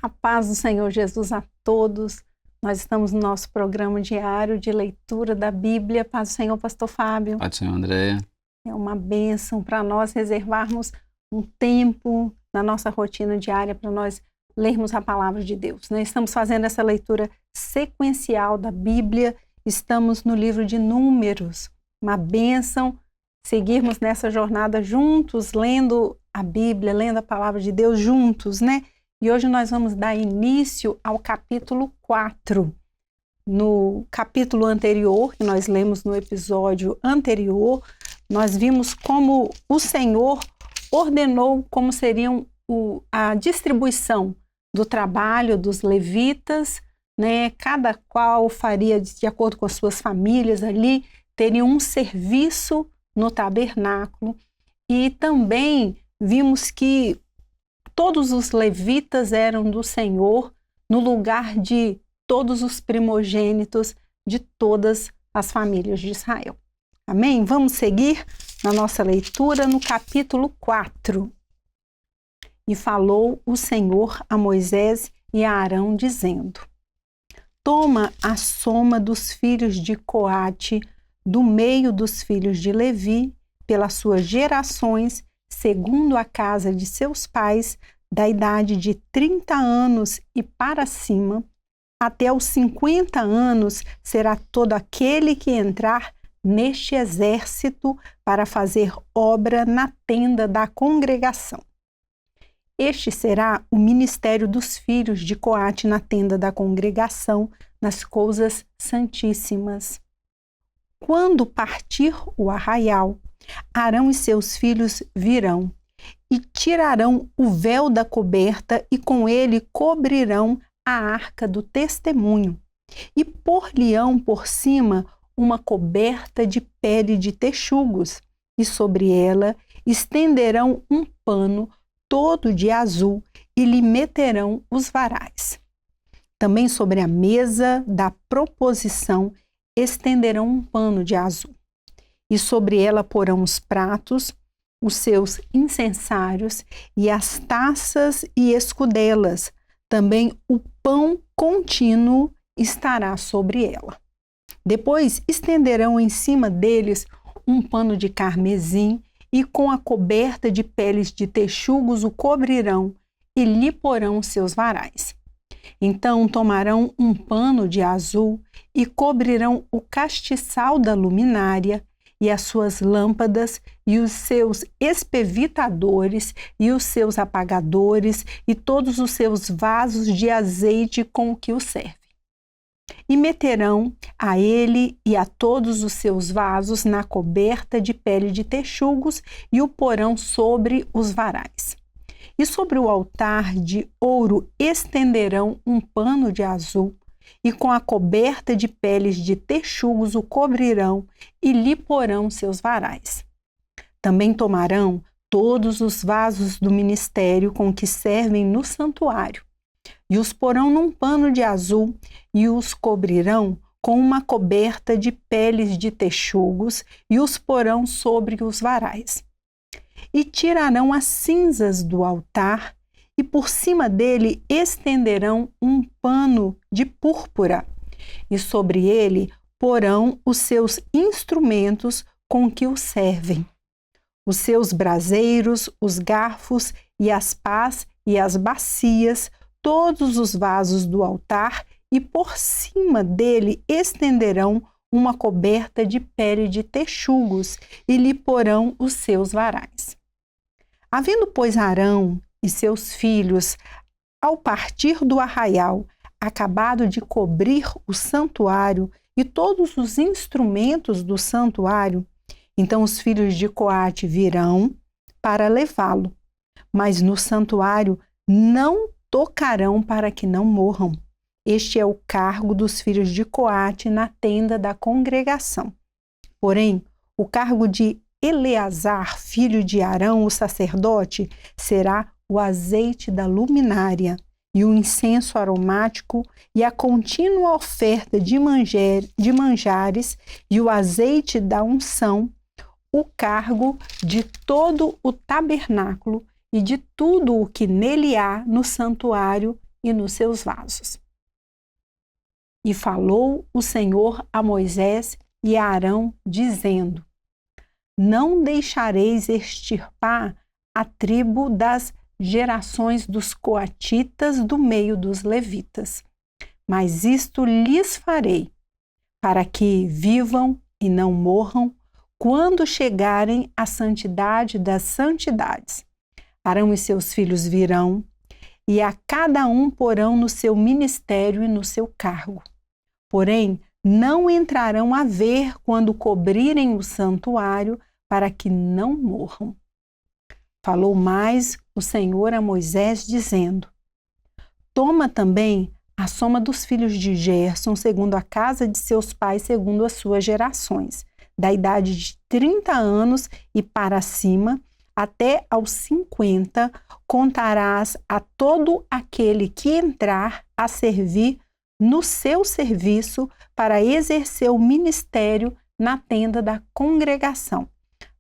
A paz do Senhor Jesus a todos. Nós estamos no nosso programa diário de leitura da Bíblia. Paz do Senhor, Pastor Fábio. Paz do Senhor, Andréia. É uma bênção para nós reservarmos um tempo na nossa rotina diária para nós lermos a palavra de Deus, né? Estamos fazendo essa leitura sequencial da Bíblia. Estamos no livro de Números. Uma bênção seguirmos nessa jornada juntos, lendo a Bíblia, lendo a palavra de Deus juntos, né? E hoje nós vamos dar início ao capítulo 4. No capítulo anterior, que nós lemos no episódio anterior, nós vimos como o Senhor ordenou como seriam a distribuição do trabalho dos levitas, né? Cada qual faria de acordo com as suas famílias ali, teria um serviço no tabernáculo. E também vimos que todos os levitas eram do Senhor no lugar de todos os primogênitos de todas as famílias de Israel. Amém? Vamos seguir na nossa leitura no capítulo 4. E falou o Senhor a Moisés e a Arão, dizendo: Toma a soma dos filhos de Coate, do meio dos filhos de Levi, pelas suas gerações, segundo a casa de seus pais, da idade de 30 anos e para cima, até os 50 anos será todo aquele que entrar neste exército para fazer obra na tenda da congregação. Este será o ministério dos filhos de Coate na tenda da congregação, nas coisas santíssimas. Quando partir o arraial, Arão e seus filhos virão e tirarão o véu da coberta e com ele cobrirão a arca do testemunho e por-lhe-ão por cima uma coberta de pele de texugos e sobre ela estenderão um pano todo de azul e lhe meterão os varais. Também sobre a mesa da proposição estenderão um pano de azul e sobre ela porão os pratos, os seus incensários e as taças e escudelas. Também o pão contínuo estará sobre ela. Depois estenderão em cima deles um pano de carmesim e com a coberta de peles de texugos o cobrirão e lhe porão seus varais. Então tomarão um pano de azul e cobrirão o castiçal da luminária e as suas lâmpadas e os seus espevitadores e os seus apagadores e todos os seus vasos de azeite com que o servem. E meterão a ele e a todos os seus vasos na coberta de pele de texugos e o porão sobre os varais. E sobre o altar de ouro estenderão um pano de azul e com a coberta de peles de texugos o cobrirão e lhe porão seus varais. Também tomarão todos os vasos do ministério com que servem no santuário e os porão num pano de azul e os cobrirão com uma coberta de peles de texugos e os porão sobre os varais. E tirarão as cinzas do altar e por cima dele estenderão um pano de púrpura e sobre ele porão os seus instrumentos com que o servem, os seus braseiros, os garfos e as pás e as bacias, todos os vasos do altar, e por cima dele estenderão uma coberta de pele de texugos e lhe porão os seus varais. Havendo, pois, Arão e seus filhos, ao partir do arraial, acabado de cobrir o santuário e todos os instrumentos do santuário, então os filhos de Coate virão para levá-lo, mas no santuário não tocarão para que não morram. Este é o cargo dos filhos de Coate na tenda da congregação. Porém, o cargo de Eleazar, filho de Arão, o sacerdote, será o azeite da luminária e o incenso aromático e a contínua oferta de manjares e o azeite da unção, o cargo de todo o tabernáculo e de tudo o que nele há no santuário e nos seus vasos. E falou o Senhor a Moisés e a Arão, dizendo: Não deixareis extirpar a tribo das gerações dos coatitas do meio dos levitas, mas isto lhes farei, para que vivam e não morram, quando chegarem à santidade das santidades. Arão e seus filhos virão, e a cada um porão no seu ministério e no seu cargo. Porém, não entrarão a ver quando cobrirem o santuário, para que não morram. Falou mais o Senhor a Moisés, dizendo: Toma também a soma dos filhos de Gerson, segundo a casa de seus pais, segundo as suas gerações, da idade de 30 anos e para cima, até aos 50, contarás a todo aquele que entrar a servir no seu serviço para exercer o ministério na tenda da congregação.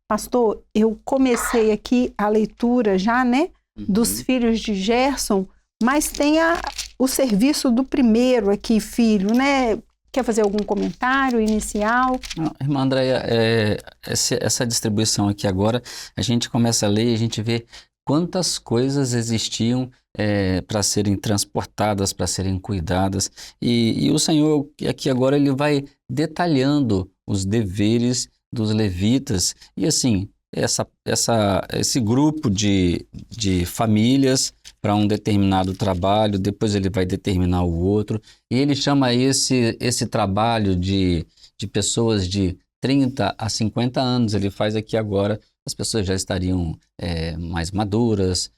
Pastor, eu comecei aqui a leitura já, né, dos filhos de Gerson, mas tem o serviço do primeiro aqui, filho, né? Quer fazer algum comentário inicial? Não, irmã Andréia, essa distribuição aqui agora, a gente começa a ler e a gente vê quantas coisas existiam para serem transportadas, para serem cuidadas. E o Senhor aqui agora ele vai detalhando os deveres dos levitas. E assim, esse grupo de famílias para um determinado trabalho, depois ele vai determinar o outro, e ele chama esse trabalho de pessoas de 30 a 50 anos, ele faz aqui agora, as pessoas já estariam mais maduras,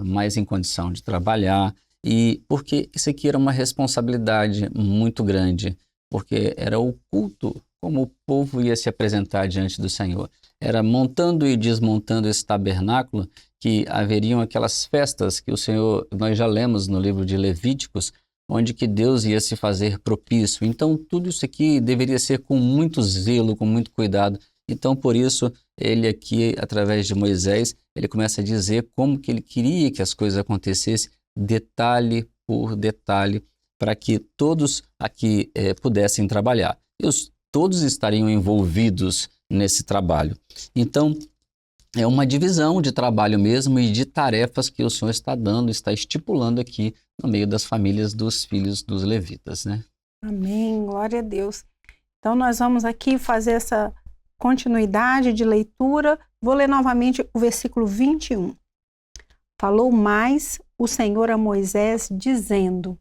mais em condição de trabalhar, e porque isso aqui era uma responsabilidade muito grande, porque era o culto, como o povo ia se apresentar diante do Senhor. Era montando e desmontando esse tabernáculo que haveriam aquelas festas que o Senhor, nós já lemos no livro de Levíticos, onde que Deus ia se fazer propício. Então, tudo isso aqui deveria ser com muito zelo, com muito cuidado. Então, por isso, ele aqui, através de Moisés, ele começa a dizer como que ele queria que as coisas acontecessem, detalhe por detalhe, para que todos aqui pudessem trabalhar. Todos estariam envolvidos nesse trabalho. Então, é uma divisão de trabalho mesmo e de tarefas que o Senhor está dando, está estipulando aqui no meio das famílias dos filhos dos levitas, né? Amém, glória a Deus. Então, nós vamos aqui fazer essa continuidade de leitura. Vou ler novamente o versículo 21. Falou mais o Senhor a Moisés, dizendo: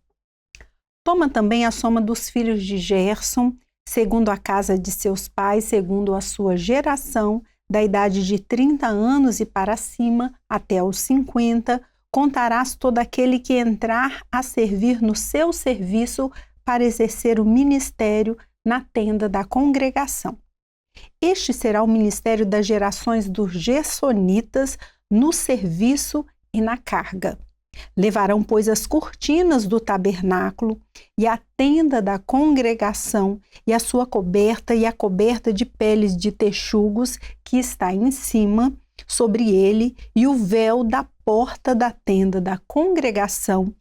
Toma também a soma dos filhos de Gerson, segundo a casa de seus pais, segundo a sua geração, da idade de 30 anos e para cima, até os 50, contarás todo aquele que entrar a servir no seu serviço para exercer o ministério na tenda da congregação. Este será o ministério das gerações dos gersonitas no serviço e na carga. Levarão, pois, as cortinas do tabernáculo e a tenda da congregação e a sua coberta e a coberta de peles de texugos que está em cima, sobre ele, e o véu da porta da tenda da congregação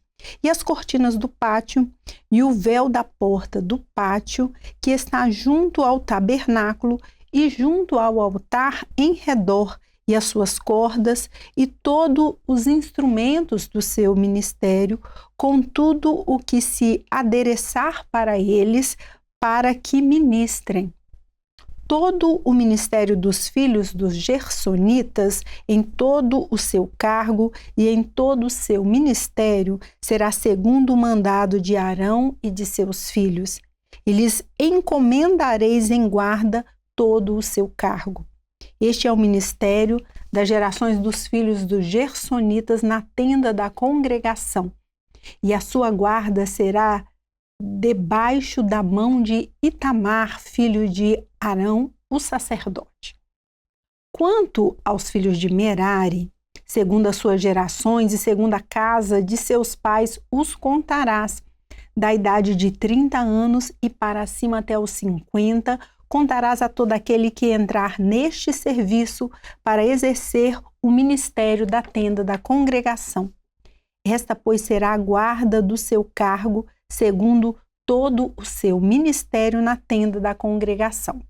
e as cortinas do pátio e o véu da porta do pátio que está junto ao tabernáculo e junto ao altar em redor, e as suas cordas e todos os instrumentos do seu ministério, com tudo o que se adereçar para eles, para que ministrem. Todo o ministério dos filhos dos gersonitas, em todo o seu cargo e em todo o seu ministério, será segundo o mandado de Arão e de seus filhos, e lhes encomendareis em guarda todo o seu cargo. Este é o ministério das gerações dos filhos dos gersonitas na tenda da congregação, e a sua guarda será debaixo da mão de Itamar, filho de Arão, o sacerdote. Quanto aos filhos de Merari, segundo as suas gerações e segundo a casa de seus pais, os contarás, da idade de 30 anos e para cima até os 50, contarás a todo aquele que entrar neste serviço para exercer o ministério da tenda da congregação. Esta, pois, será a guarda do seu cargo, segundo todo o seu ministério na tenda da congregação.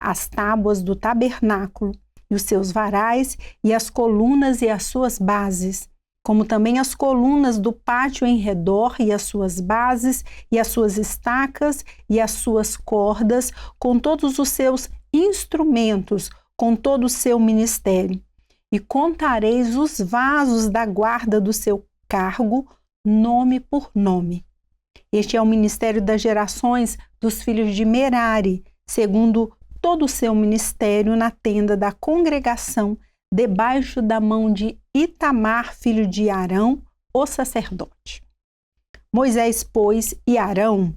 As tábuas do tabernáculo, e os seus varais, e as colunas e as suas bases, como também as colunas do pátio em redor, e as suas bases, e as suas estacas, e as suas cordas, com todos os seus instrumentos, com todo o seu ministério. E contareis os vasos da guarda do seu cargo, nome por nome. Este é o ministério das gerações dos filhos de Merari, segundo todo o seu ministério na tenda da congregação, debaixo da mão de Itamar, filho de Arão, o sacerdote. Moisés, pois, e Arão,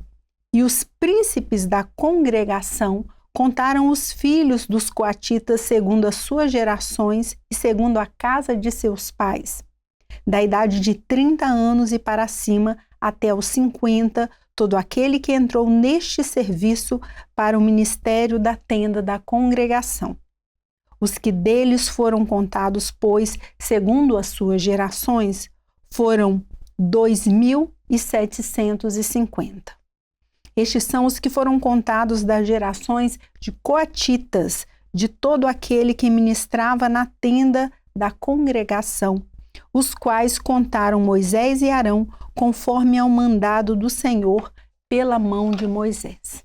e os príncipes da congregação, contaram os filhos dos coatitas segundo as suas gerações e segundo a casa de seus pais, da idade de 30 anos e para cima até os 50, todo aquele que entrou neste serviço para o ministério da tenda da congregação. Os que deles foram contados, pois, segundo as suas gerações, foram 2.750. Estes são os que foram contados das gerações de coatitas, de todo aquele que ministrava na tenda da congregação, os quais contaram Moisés e Arão conforme ao mandado do Senhor pela mão de Moisés.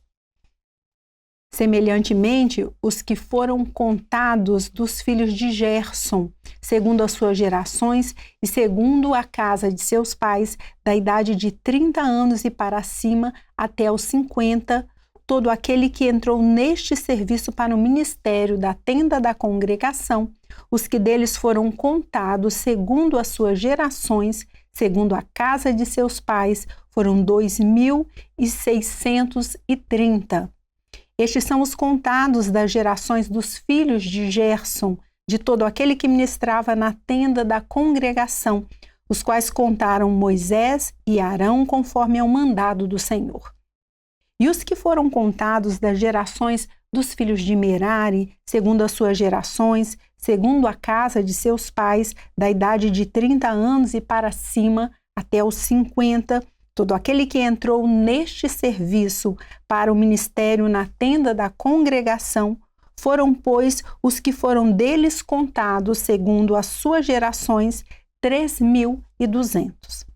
Semelhantemente, os que foram contados dos filhos de Gerson, segundo as suas gerações e segundo a casa de seus pais, da idade de 30 anos e para cima até os 50, todo aquele que entrou neste serviço para o ministério da tenda da congregação, os que deles foram contados segundo as suas gerações, segundo a casa de seus pais, foram 2.630. Estes são os contados das gerações dos filhos de Gerson, de todo aquele que ministrava na tenda da congregação, os quais contaram Moisés e Arão conforme ao mandado do Senhor. E os que foram contados das gerações dos filhos de Merari, segundo as suas gerações, segundo a casa de seus pais, da idade de 30 anos e para cima até os 50, todo aquele que entrou neste serviço para o ministério na tenda da congregação, foram, pois, os que foram deles contados, segundo as suas gerações, 3.200.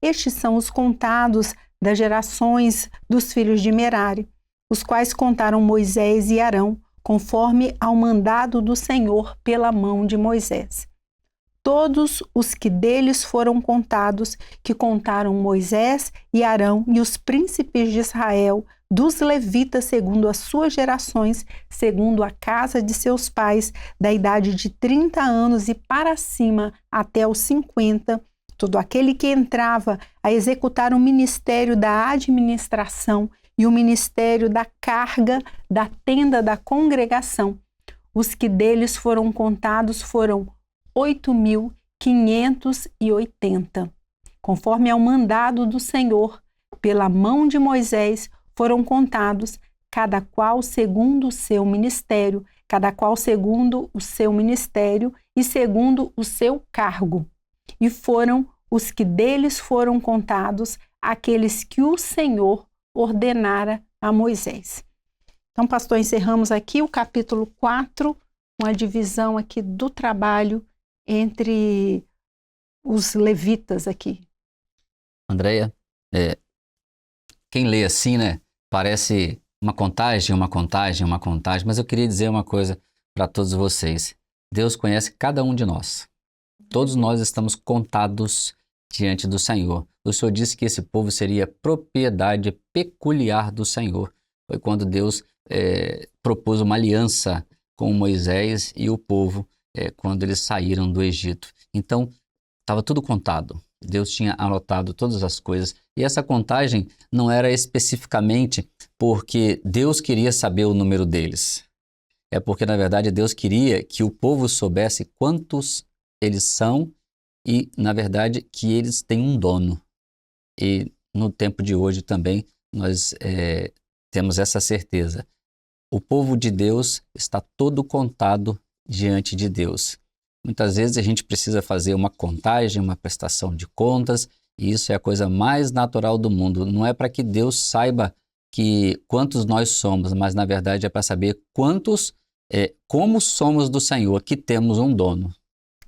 Estes são os contados das gerações dos filhos de Merari, os quais contaram Moisés e Arão, conforme ao mandado do Senhor pela mão de Moisés. Todos os que deles foram contados, que contaram Moisés e Arão e os príncipes de Israel, dos levitas segundo as suas gerações, segundo a casa de seus pais, da idade de 30 anos e para cima até os 50, todo aquele que entrava a executar o ministério da administração e o ministério da carga da tenda da congregação. Os que deles foram contados foram 8.580. Conforme ao mandado do Senhor, pela mão de Moisés, foram contados, cada qual segundo o seu ministério, cada qual segundo o seu ministério e segundo o seu cargo. E foram os que deles foram contados, aqueles que o Senhor ordenara a Moisés. Então, pastor, encerramos aqui o capítulo 4, com a divisão aqui do trabalho entre os levitas aqui. Andréia, quem lê assim, né, parece uma contagem, mas eu queria dizer uma coisa para todos vocês. Deus conhece cada um de nós. Todos nós estamos contados diante do Senhor. O Senhor disse que esse povo seria propriedade peculiar do Senhor. Foi quando Deus propôs uma aliança com Moisés e o povo quando eles saíram do Egito. Então, estava tudo contado. Deus tinha anotado todas as coisas. E essa contagem não era especificamente porque Deus queria saber o número deles. É porque, na verdade, Deus queria que o povo soubesse quantos eles são e, na verdade, que eles têm um dono. E no tempo de hoje também nós temos essa certeza. O povo de Deus está todo contado diante de Deus. Muitas vezes a gente precisa fazer uma contagem, uma prestação de contas, e isso é a coisa mais natural do mundo. Não é para que Deus saiba quantos nós somos, mas na verdade é para saber como somos do Senhor, que temos um dono.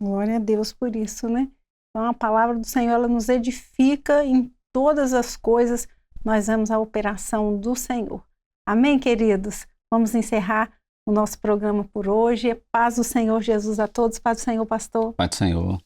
Glória a Deus por isso, né? Então a palavra do Senhor, ela nos edifica em todas as coisas, nós vemos a operação do Senhor. Amém, queridos? Vamos encerrar o nosso programa por hoje. Paz do Senhor Jesus a todos. Paz do Senhor, pastor. Pai do Senhor.